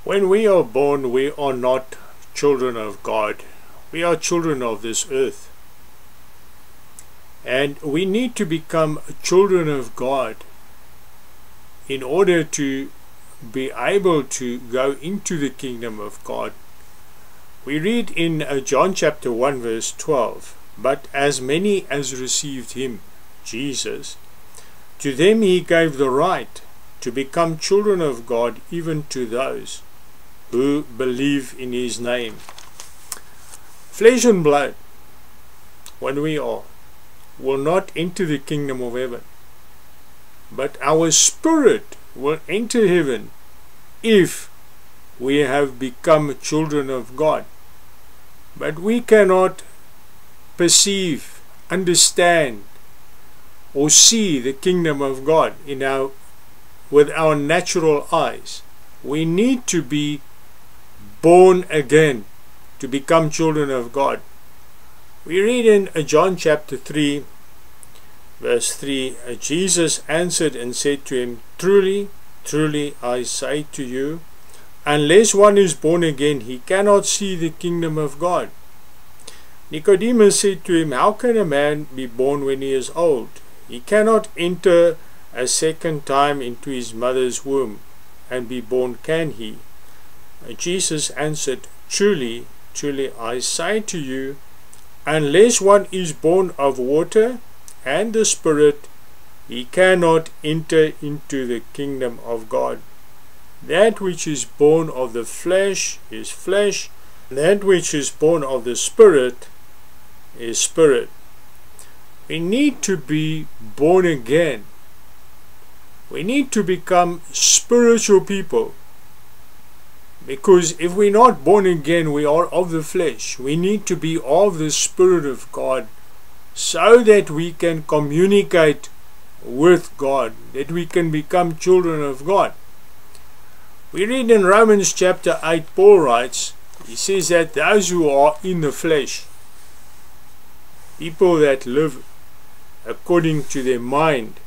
When we are born, we are not children of God. We are children of this earth. And we need to become children of God in order to be able to go into the kingdom of God. We read in John chapter 1 verse 12, "But as many as received him," Jesus, "to them he gave the right to become children of God, even to those who believe in his name." Flesh and blood, when we are, will not enter the kingdom of heaven, but our spirit will enter heaven if we have become children of God. But we cannot perceive, understand, or see the kingdom of God with our natural eyes. We need to be born again to become children of God. We read in John chapter 3 verse 3, Jesus answered and said to him, "Truly, truly I say to you, unless one is born again, he cannot see the kingdom of God." Nicodemus said to him, "How can a man be born when he is old? He cannot enter a second time into his mother's womb and be born, can he?" Jesus answered, "Truly, truly I say to you, unless one is born of water and the Spirit, he cannot enter into the kingdom of God. That which is born of the flesh is flesh, that which is born of the Spirit is spirit." We need to be born again. We need to become spiritual people. Because if we're not born again, we are of the flesh. We need to be of the Spirit of God, so that we can communicate with God, that we can become children of God. We read in Romans chapter 8, Paul writes, he says that those who are in the flesh, people that live according to their mind,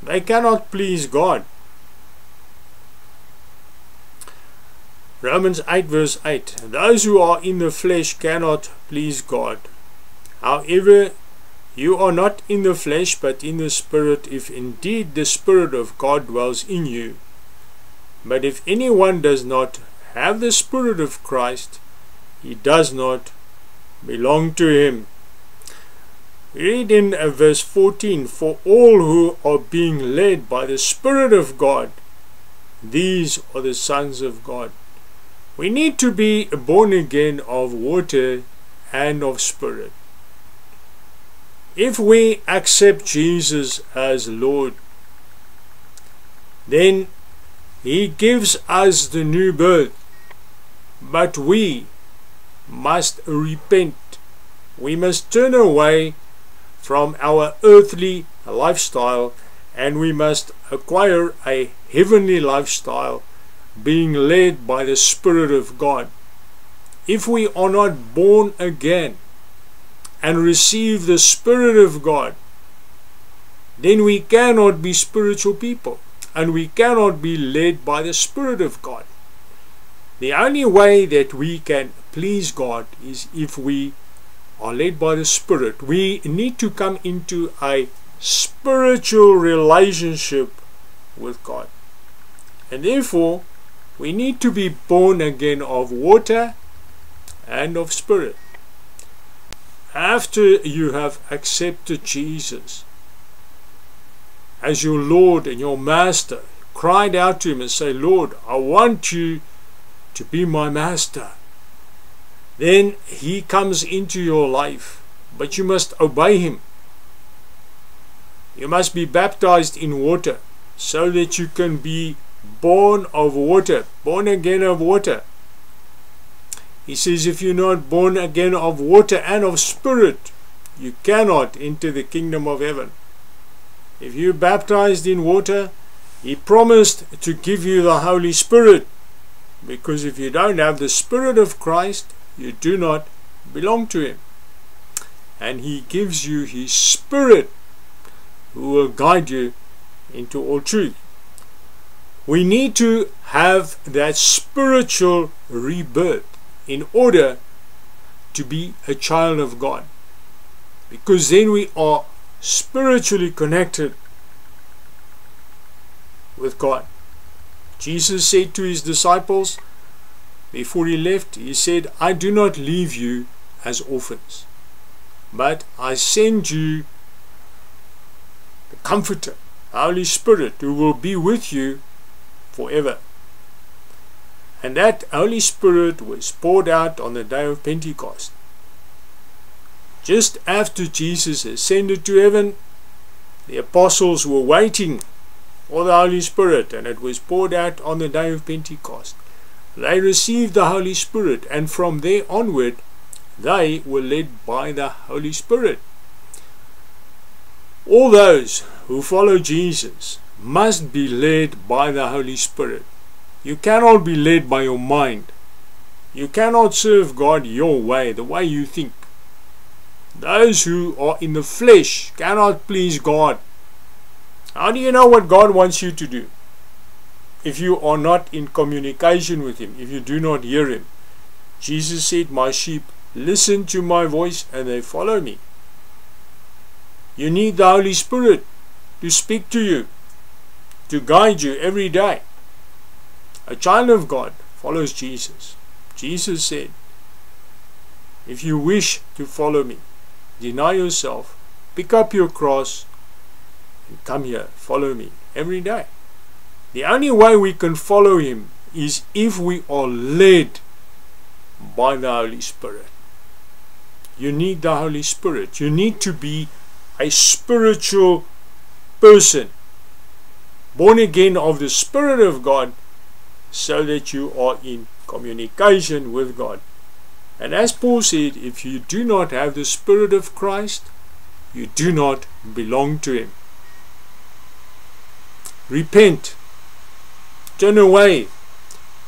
they cannot please God. Romans 8 verse 8, "Those who are in the flesh cannot please God. However, you are not in the flesh, but in the Spirit, if indeed the Spirit of God dwells in you. But if anyone does not have the Spirit of Christ, he does not belong to him." We read in verse 14, "For all who are being led by the Spirit of God, these are the sons of God." We need to be born again of water and of Spirit. If we accept Jesus as Lord, then he gives us the new birth. But we must repent. We must turn away from our earthly lifestyle, and we must acquire a heavenly lifestyle, being led by the Spirit of God. If we are not born again and receive the Spirit of God, then we cannot be spiritual people, and we cannot be led by the Spirit of God. The only way that we can please God is if we are led by the Spirit. We need to come into a spiritual relationship with God, and therefore we need to be born again of water and of Spirit. After you have accepted Jesus as your Lord and your Master, cried out to him and say, "Lord, I want you to be my Master," then he comes into your life, but you must obey him. You must be baptized in water so that you can be born of water, born again of water. He says, if you're not born again of water and of Spirit, you cannot enter the kingdom of heaven. If you're baptized in water, he promised to give you the Holy Spirit, because if you don't have the Spirit of Christ, you do not belong to him. And he gives you his Spirit, who will guide you into all truth. We need to have that spiritual rebirth in order to be a child of God, because then we are spiritually connected with God. Jesus said to his disciples before he left, he said, I do not leave you as orphans, but I send you the Comforter, the Holy Spirit, who will be with you forever. And that Holy Spirit was poured out on the day of Pentecost. Just after Jesus ascended to heaven, the apostles were waiting for the Holy Spirit, and it was poured out on the day of Pentecost. They received the Holy Spirit, and from there onward they were led by the Holy Spirit. All those who follow Jesus must be led by the Holy Spirit. You cannot be led by your mind. You cannot serve God your way, the way you think. Those who are in the flesh cannot please God. How do you know what God wants you to do if you are not in communication with Him, if you do not hear Him? Jesus said, my sheep listen to my voice and they follow me. You need the Holy Spirit to speak to you, to guide you every day. A child of God follows Jesus. Jesus said, if you wish to follow me, deny yourself, pick up your cross, and come here, follow me every day. The only way we can follow Him is if we are led by the Holy Spirit. You need the Holy Spirit. You need to be a spiritual person, born again of the Spirit of God, so that you are in communication with God. And as Paul said, if you do not have the Spirit of Christ, you do not belong to Him. Repent. Turn away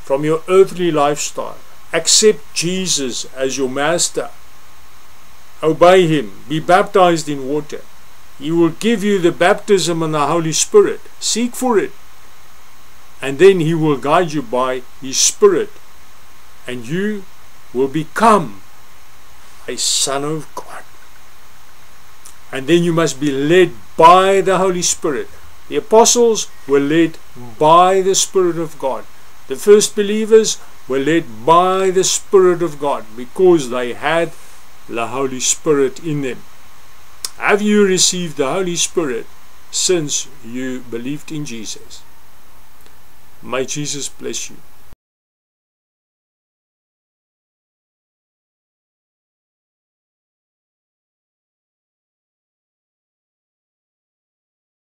from your earthly lifestyle. Accept Jesus as your Master. Obey Him. Be baptized in water. He will give you the baptism in the Holy Spirit. Seek for it. And then He will guide you by His Spirit. And you will become a son of God. And then you must be led by the Holy Spirit. The apostles were led by the Spirit of God. The first believers were led by the Spirit of God because they had the Holy Spirit in them. Have you received the Holy Spirit since you believed in Jesus? May Jesus bless you.